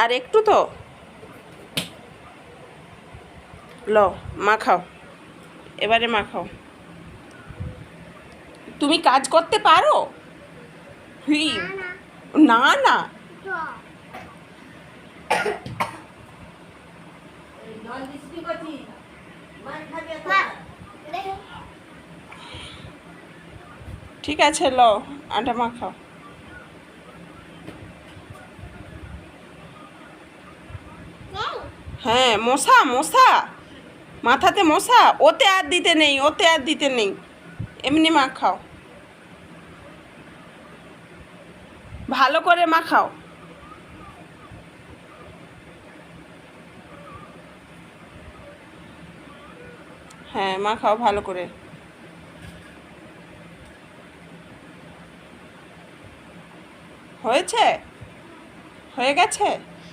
আর একটু তো লো মাখাও, এবারে মাখাও। তুমি কাজ করতে পারো? হুই, না না, ঠিক আছে লো আটা মাখাও। হ্যাঁ মশা মশা, মাথাতে মশা, ওতে আর দিতে নেই, ওতে আর দিতে নেই, এমনি মাখাও, ভালো করে মাখাও। হ্যাঁ মাখাও ভালো করে। হয়েছে, হয়ে গেছে।